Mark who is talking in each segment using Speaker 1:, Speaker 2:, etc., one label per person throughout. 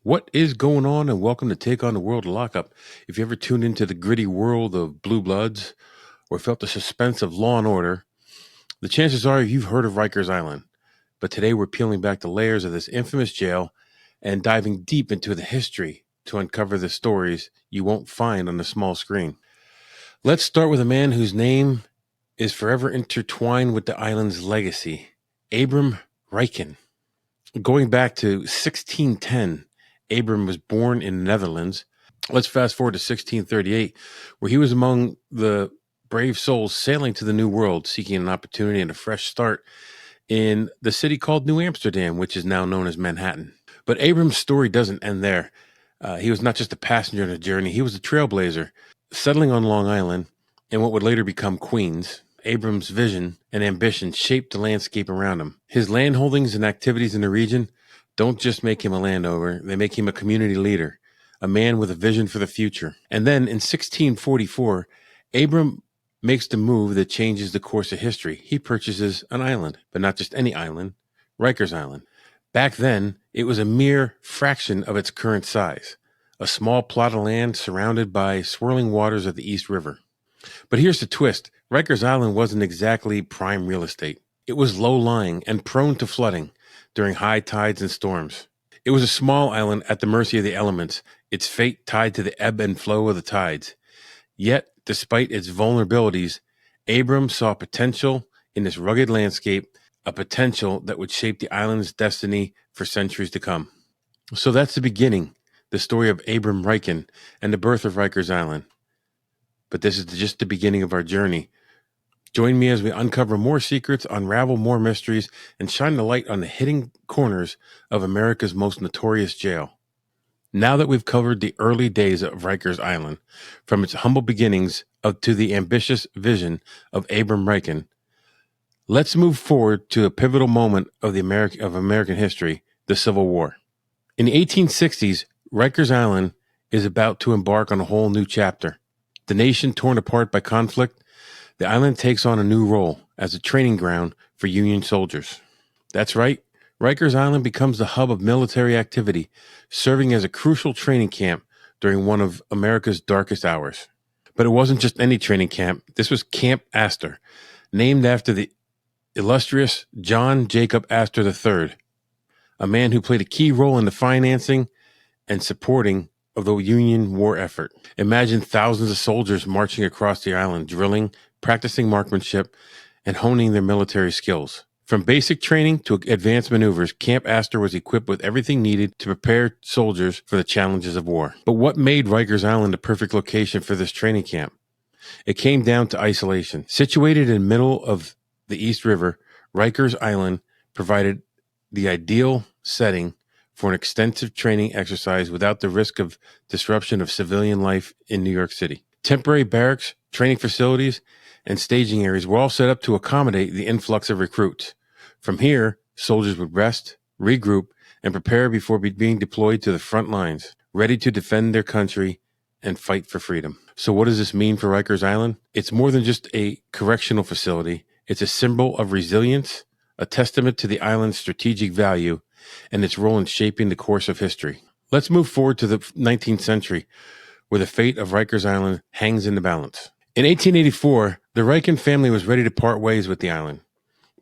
Speaker 1: What is going on, and welcome to Take on the World of Lockup. If you ever tuned into the gritty world of Blue Bloods or felt the suspense of Law and Order, the chances are you've heard of Rikers Island. But today we're peeling back the layers of this infamous jail and diving deep into the history to uncover the stories you won't find on the small screen. Let's start with a man whose name is forever intertwined with the island's legacy, Abram Rikers. Going back to 1610, Abram was born in the Netherlands. Let's fast forward to 1638, where he was among the brave souls sailing to the New World, seeking an opportunity and a fresh start in the city called New Amsterdam, which is now known as Manhattan. But Abram's story doesn't end there. He was not just a passenger on a journey, he was a trailblazer. Settling on Long Island, in what would later become Queens, Abram's vision and ambition shaped the landscape around him. His land holdings and activities in the region don't just make him a landowner, they make him a community leader, a man with a vision for the future. And then in 1644, Abram makes the move that changes the course of history. He purchases an island, but not just any island, Rikers Island. Back then, it was a mere fraction of its current size, a small plot of land surrounded by swirling waters of the East River. But here's the twist. Rikers Island wasn't exactly prime real estate. It was low-lying and prone to flooding during high tides and storms. It was a small island at the mercy of the elements, its fate tied to the ebb and flow of the tides. Yet, despite its vulnerabilities, Abram saw potential in this rugged landscape, a potential that would shape the island's destiny for centuries to come. So that's the beginning, the story of Abram Rikers and the birth of Rikers Island. But this is just the beginning of our journey. Join me as we uncover more secrets, unravel more mysteries, and shine the light on the hidden corners of America's most notorious jail. Now that we've covered the early days of Rikers Island, from its humble beginnings to the ambitious vision of Abram Rikers, let's move forward to a pivotal moment of American history, the Civil War. In the 1860s, Rikers Island is about to embark on a whole new chapter. The nation torn apart by conflict, the island takes on a new role as a training ground for Union soldiers. That's right, Rikers Island becomes the hub of military activity, serving as a crucial training camp during one of America's darkest hours. But it wasn't just any training camp. This was Camp Astor, named after the illustrious John Jacob Astor III, a man who played a key role in the financing and supporting of the Union war effort. Imagine thousands of soldiers marching across the island, drilling, practicing marksmanship, and honing their military skills. From basic training to advanced maneuvers, Camp Astor was equipped with everything needed to prepare soldiers for the challenges of war. But what made Rikers Island the perfect location for this training camp? It came down to isolation. Situated in the middle of the East River, Rikers Island provided the ideal setting for an extensive training exercise without the risk of disruption of civilian life in New York City. Temporary barracks, training facilities, and staging areas were all set up to accommodate the influx of recruits. From here, soldiers would rest, regroup, and prepare before being deployed to the front lines, ready to defend their country and fight for freedom. So what does this mean for Rikers Island? It's more than just a correctional facility. It's a symbol of resilience, a testament to the island's strategic value, and its role in shaping the course of history. Let's move forward to the 19th century, where the fate of Rikers Island hangs in the balance. In 1884, the Rikers family was ready to part ways with the island,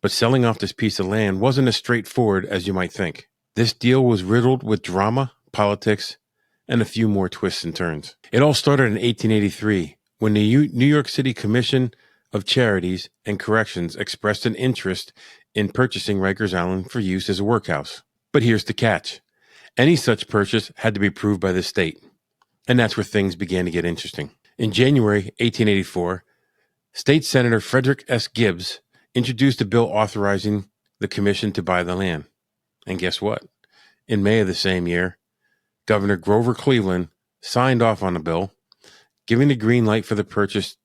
Speaker 1: but selling off this piece of land wasn't as straightforward as you might think. This deal was riddled with drama, politics, and a few more twists and turns. It all started in 1883, when the New York City Commission of Charities and Corrections expressed an interest in purchasing Rikers Island for use as a workhouse. But here's the catch. Any such purchase had to be approved by the state. And that's where things began to get interesting. In January 1884, State Senator Frederick S. Gibbs introduced a bill authorizing the commission to buy the land. And guess what? In May of the same year, Governor Grover Cleveland signed off on the bill, giving the green light for the purchase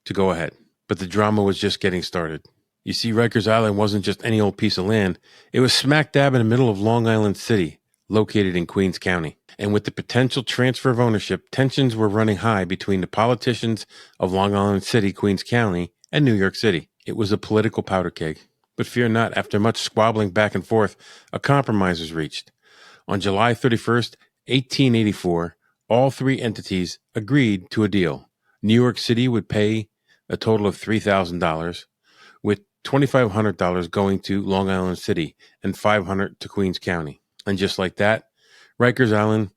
Speaker 1: to go ahead. But the drama was just getting started. You see, Rikers Island wasn't just any old piece of land. It was smack dab in the middle of Long Island City, located in Queens County. And with the potential transfer of ownership, tensions were running high between the politicians of Long Island City, Queens County, and New York City. It was a political powder keg. But fear not, after much squabbling back and forth, a compromise was reached. On July 31st, 1884, all three entities agreed to a deal. New York City would pay a total of $3,000, with $2,500 going to Long Island City and $500 to Queens County. And just like that, Rikers Island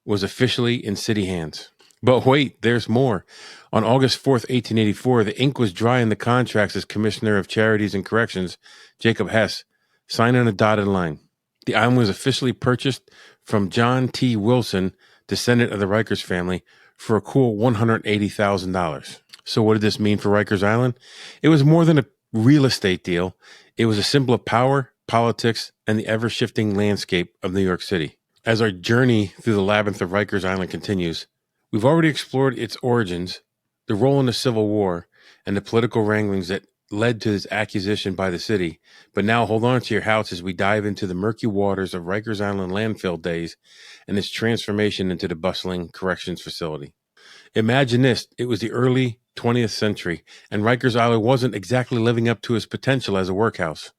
Speaker 1: was officially in city hands. But wait, there's more. On August 4th, 1884, the ink was dry in the contracts as Commissioner of Charities and Corrections, Jacob Hess, signed on a dotted line. The island was officially purchased from John T. Wilson, descendant of the Rikers family, for a cool $180,000. So what did this mean for Rikers Island? It was more than a real estate deal. It was a symbol of power, politics, and the ever-shifting landscape of New York City. As our journey through the labyrinth of Rikers Island continues, we've already explored its origins, the role in the Civil War, and the political wranglings that led to this acquisition by the city. But now hold on to your house as we dive into the murky waters of Rikers Island landfill days and its transformation into the bustling corrections facility. Imagine this, it was the early 20th century, and Rikers Island wasn't exactly living up to its potential as a workhouse.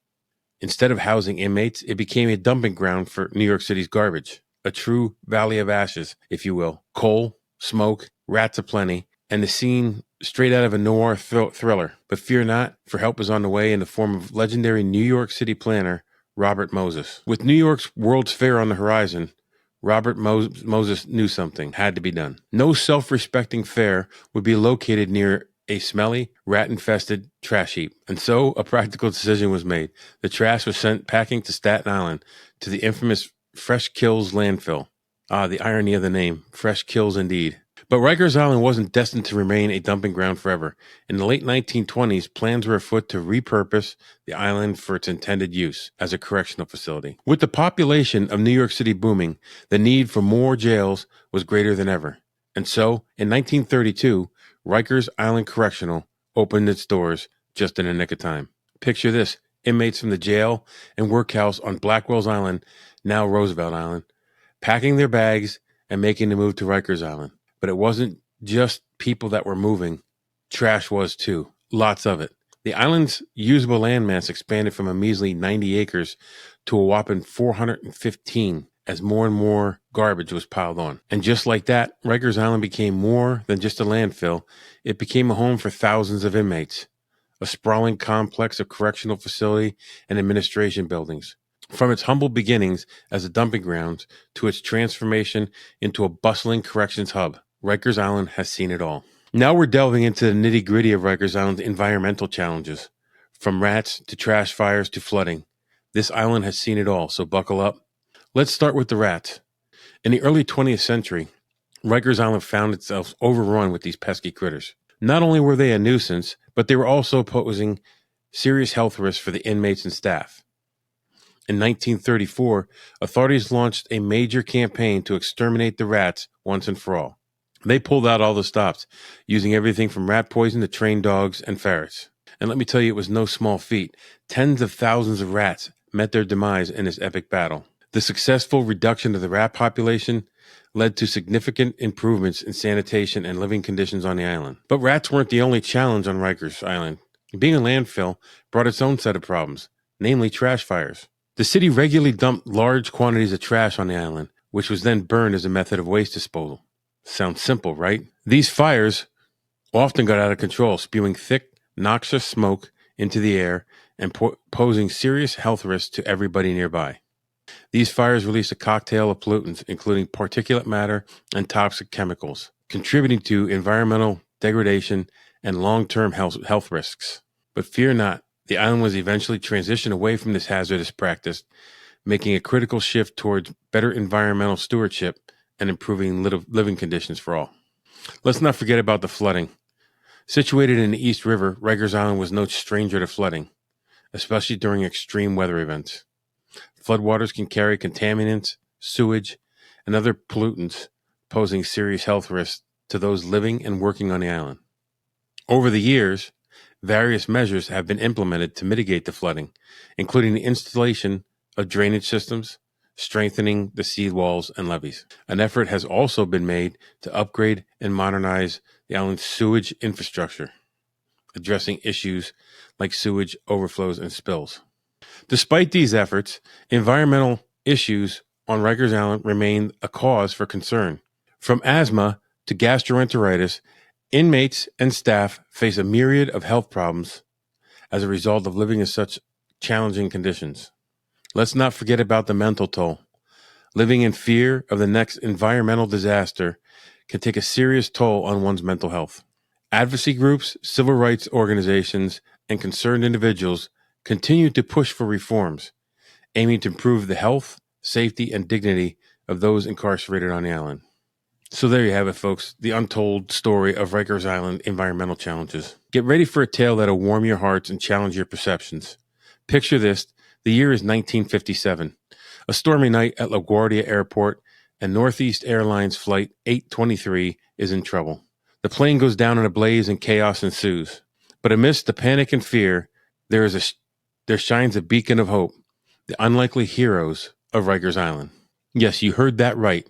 Speaker 1: Instead of housing inmates, it became a dumping ground for New York City's garbage, a true valley of ashes, if you will. Coal, smoke, rats aplenty, and the scene straight out of a noir thriller. But fear not, for help is on the way in the form of legendary New York City planner Robert Moses. With New York's World's Fair on the horizon, Robert Moses knew something had to be done. No self-respecting fair would be located near a smelly, rat-infested trash heap. And so a practical decision was made. The trash was sent packing to Staten Island, to the infamous Fresh Kills landfill. Ah, the irony of the name. Fresh Kills indeed. But Rikers Island wasn't destined to remain a dumping ground forever. In the late 1920s, plans were afoot to repurpose the island for its intended use as a correctional facility. With the population of New York City booming, the need for more jails was greater than ever. And so, in 1932, Rikers Island Correctional opened its doors just in the nick of time. Picture this, inmates from the jail and workhouse on Blackwell's Island, now Roosevelt Island, packing their bags and making the move to Rikers Island. But it wasn't just people that were moving. Trash was too. Lots of it. The island's usable landmass expanded from a measly 90 acres to a whopping 415 as more and more garbage was piled on. And just like that, Rikers Island became more than just a landfill. It became a home for thousands of inmates, a sprawling complex of correctional facility and administration buildings. From its humble beginnings as a dumping ground to its transformation into a bustling corrections hub, Rikers Island has seen it all. Now we're delving into the nitty-gritty of Rikers Island's environmental challenges. From rats to trash fires to flooding, this island has seen it all, so buckle up. Let's start with the rats. In the early 20th century, Rikers Island found itself overrun with these pesky critters. Not only were they a nuisance, but they were also posing serious health risks for the inmates and staff. In 1934, authorities launched a major campaign to exterminate the rats once and for all. They pulled out all the stops, using everything from rat poison to trained dogs and ferrets. And let me tell you, it was no small feat. Tens of thousands of rats met their demise in this epic battle. The successful reduction of the rat population led to significant improvements in sanitation and living conditions on the island. But rats weren't the only challenge on Rikers Island. Being a landfill brought its own set of problems, namely trash fires. The city regularly dumped large quantities of trash on the island, which was then burned as a method of waste disposal. Sounds simple, right? These fires often got out of control, spewing thick, noxious smoke into the air and posing serious health risks to everybody nearby. These fires released a cocktail of pollutants, including particulate matter and toxic chemicals, contributing to environmental degradation and long-term health risks. But fear not, the island was eventually transitioned away from this hazardous practice, making a critical shift towards better environmental stewardship and improving living conditions for all. Let's not forget about the flooding. Situated in the East River, Rikers Island was no stranger to flooding, especially during extreme weather events. Floodwaters can carry contaminants, sewage, and other pollutants, posing serious health risks to those living and working on the island. Over the years, various measures have been implemented to mitigate the flooding, including the installation of drainage systems, strengthening the seawalls and levees. An effort has also been made to upgrade and modernize the island's sewage infrastructure, addressing issues like sewage overflows and spills. Despite these efforts, environmental issues on Rikers Island remain a cause for concern. From asthma to gastroenteritis, inmates and staff face a myriad of health problems as a result of living in such challenging conditions. Let's not forget about the mental toll. Living in fear of the next environmental disaster can take a serious toll on one's mental health. Advocacy groups, civil rights organizations, and concerned individuals continue to push for reforms, aiming to improve the health, safety, and dignity of those incarcerated on the island. So there you have it, folks, the untold story of Rikers Island environmental challenges. Get ready for a tale that'll warm your hearts and challenge your perceptions. Picture this, the year is 1957. A stormy night at LaGuardia Airport, and Northeast Airlines Flight 823 is in trouble. The plane goes down in a blaze and chaos ensues. But amidst the panic and fear, there shines a beacon of hope, the unlikely heroes of Rikers Island. Yes, you heard that right.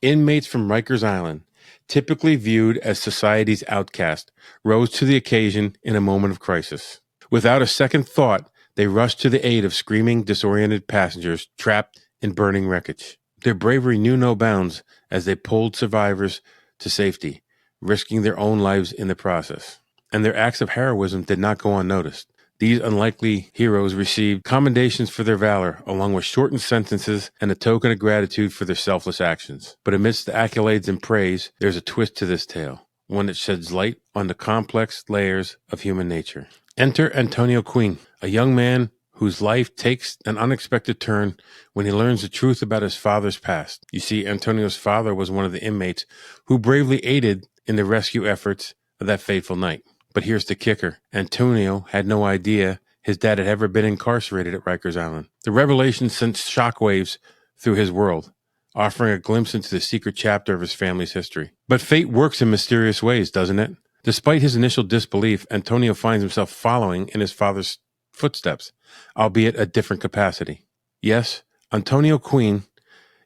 Speaker 1: Inmates from Rikers Island, typically viewed as society's outcast, rose to the occasion in a moment of crisis. Without a second thought, they rushed to the aid of screaming, disoriented passengers trapped in burning wreckage. Their bravery knew no bounds as they pulled survivors to safety, risking their own lives in the process. And their acts of heroism did not go unnoticed. These unlikely heroes received commendations for their valor, along with shortened sentences and a token of gratitude for their selfless actions. But amidst the accolades and praise, there's a twist to this tale, one that sheds light on the complex layers of human nature. Enter Antonio Queen, a young man whose life takes an unexpected turn when he learns the truth about his father's past. You see, Antonio's father was one of the inmates who bravely aided in the rescue efforts of that fateful night. But here's the kicker. Antonio had no idea his dad had ever been incarcerated at Rikers Island. The revelation sent shockwaves through his world, offering a glimpse into the secret chapter of his family's history. But fate works in mysterious ways, doesn't it? Despite his initial disbelief, Antonio finds himself following in his father's footsteps, albeit a different capacity. Yes, Antonio Queen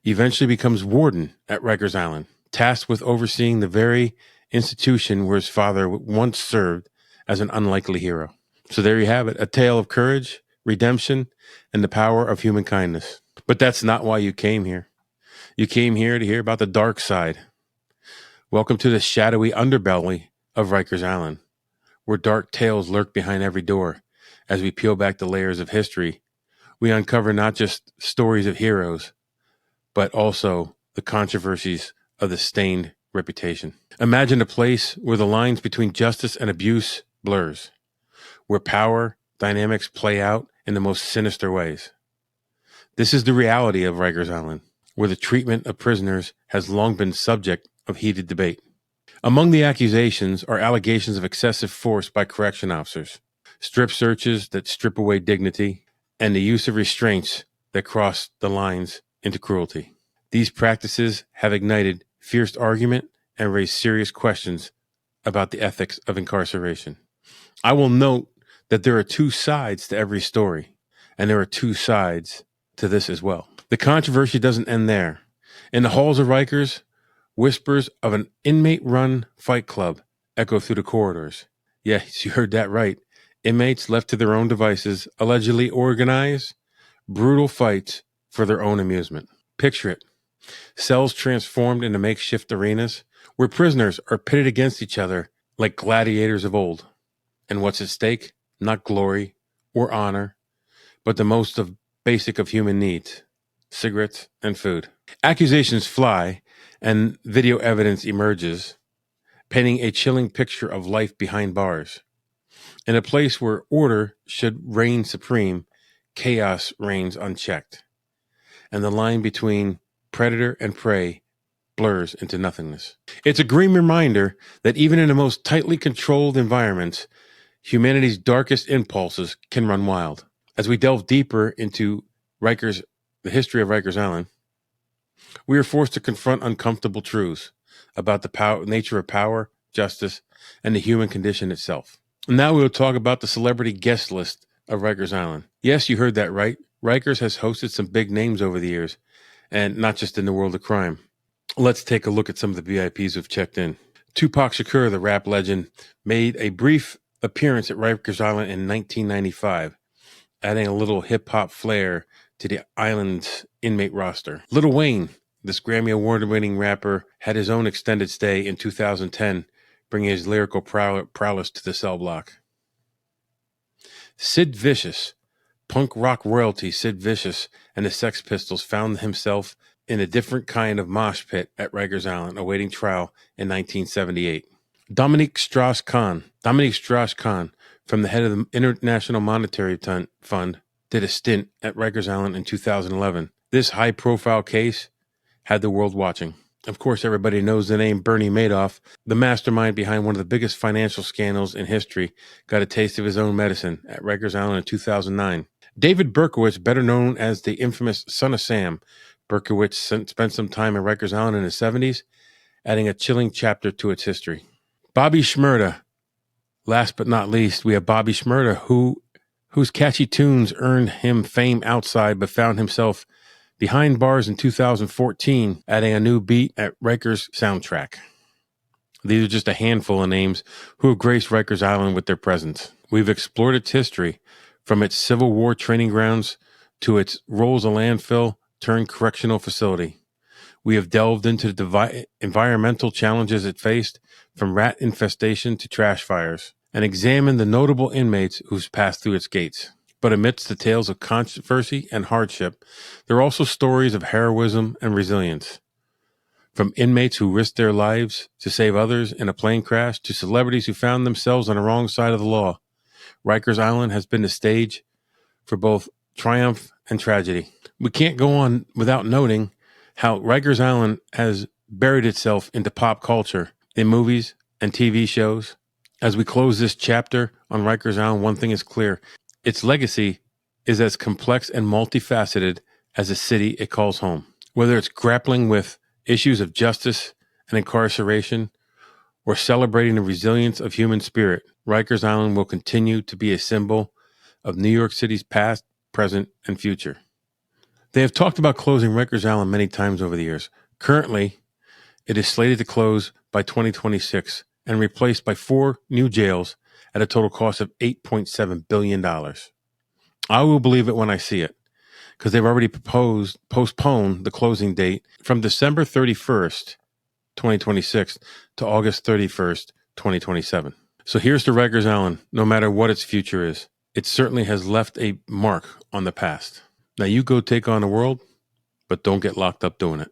Speaker 1: eventually becomes warden at Rikers Island, tasked with overseeing the very institution where his father once served as an unlikely hero. So there you have it, a tale of courage, redemption, and the power of human kindness. But that's not why you came here. You came here to hear about the dark side. Welcome to the shadowy underbelly of Rikers Island, where dark tales lurk behind every door. As we peel back the layers of history, we uncover not just stories of heroes, but also the controversies of the stained reputation. Imagine a place where the lines between justice and abuse blurs, where power dynamics play out in the most sinister ways. This is the reality of Rikers Island, where the treatment of prisoners has long been subject of heated debate. Among the accusations are allegations of excessive force by correction officers, strip searches that strip away dignity, and the use of restraints that cross the lines into cruelty. These practices have ignited fierce argument and raised serious questions about the ethics of incarceration. I will note that there are two sides to every story, and there are two sides to this as well. The controversy doesn't end there. In the halls of Rikers, whispers of an inmate-run fight club echo through the corridors. Yes, you heard that right. Inmates left to their own devices allegedly organize brutal fights for their own amusement. Picture it. Cells transformed into makeshift arenas where prisoners are pitted against each other like gladiators of old. And what's at stake? Not glory or honor, but the most basic of human needs, cigarettes and food. Accusations fly and video evidence emerges, painting a chilling picture of life behind bars. In a place where order should reign supreme, chaos reigns unchecked, and the line between predator and prey blurs into nothingness. It's a grim reminder that even in the most tightly controlled environments, humanity's darkest impulses can run wild. As we delve deeper into the history of Rikers Island, we are forced to confront uncomfortable truths about the nature of power, justice, and the human condition itself. Now we will talk about the celebrity guest list of Rikers Island. Yes, you heard that right. Rikers has hosted some big names over the years, and not just in the world of crime. Let's take a look at some of the VIPs who've checked in. Tupac Shakur, the rap legend, made a brief appearance at Rikers Island in 1995, adding a little hip-hop flair to the island's inmate roster. Lil Wayne, this Grammy Award-winning rapper, had his own extended stay in 2010, bringing his lyrical prowess to the cell block. Sid Vicious, punk rock royalty Sid Vicious and the Sex Pistols found himself in a different kind of mosh pit at Rikers Island, awaiting trial in 1978. Dominique Strauss-Kahn, from the head of the International Monetary Fund, did a stint at Rikers Island in 2011. This high-profile case had the world watching. Of course, everybody knows the name Bernie Madoff, the mastermind behind one of the biggest financial scandals in history, got a taste of his own medicine at Rikers Island in 2009. David Berkowitz, better known as the infamous Son of Sam. Berkowitz spent some time at Rikers Island in the 70s, adding a chilling chapter to its history. Bobby Shmurda. Last but not least, we have Bobby Shmurda, whose catchy tunes earned him fame outside, but found himself behind bars in 2014, adding a new beat at Rikers soundtrack. These are just a handful of names who have graced Rikers Island with their presence. We've explored its history, from its Civil War training grounds to its role as a landfill turned correctional facility. We have delved into the environmental challenges it faced, from rat infestation to trash fires, and examined the notable inmates who've passed through its gates. But amidst the tales of controversy and hardship, there are also stories of heroism and resilience. From inmates who risked their lives to save others in a plane crash to celebrities who found themselves on the wrong side of the law, Rikers Island has been the stage for both triumph and tragedy. We can't go on without noting how Rikers Island has buried itself into pop culture in movies and TV shows. As we close this chapter on Rikers Island, one thing is clear. Its legacy is as complex and multifaceted as the city it calls home. Whether it's grappling with issues of justice and incarceration or celebrating the resilience of human spirit, Rikers Island will continue to be a symbol of New York City's past, present, and future. They have talked about closing Rikers Island many times over the years. Currently, it is slated to close by 2026 and replaced by 4 new jails at a total cost of $8.7 billion. I will believe it when I see it, because they've already postponed the closing date from December 31st, 2026 to August 31st, 2027. So here's to Rikers Island. No matter what its future is, it certainly has left a mark on the past. Now you go take on the world, but don't get locked up doing it.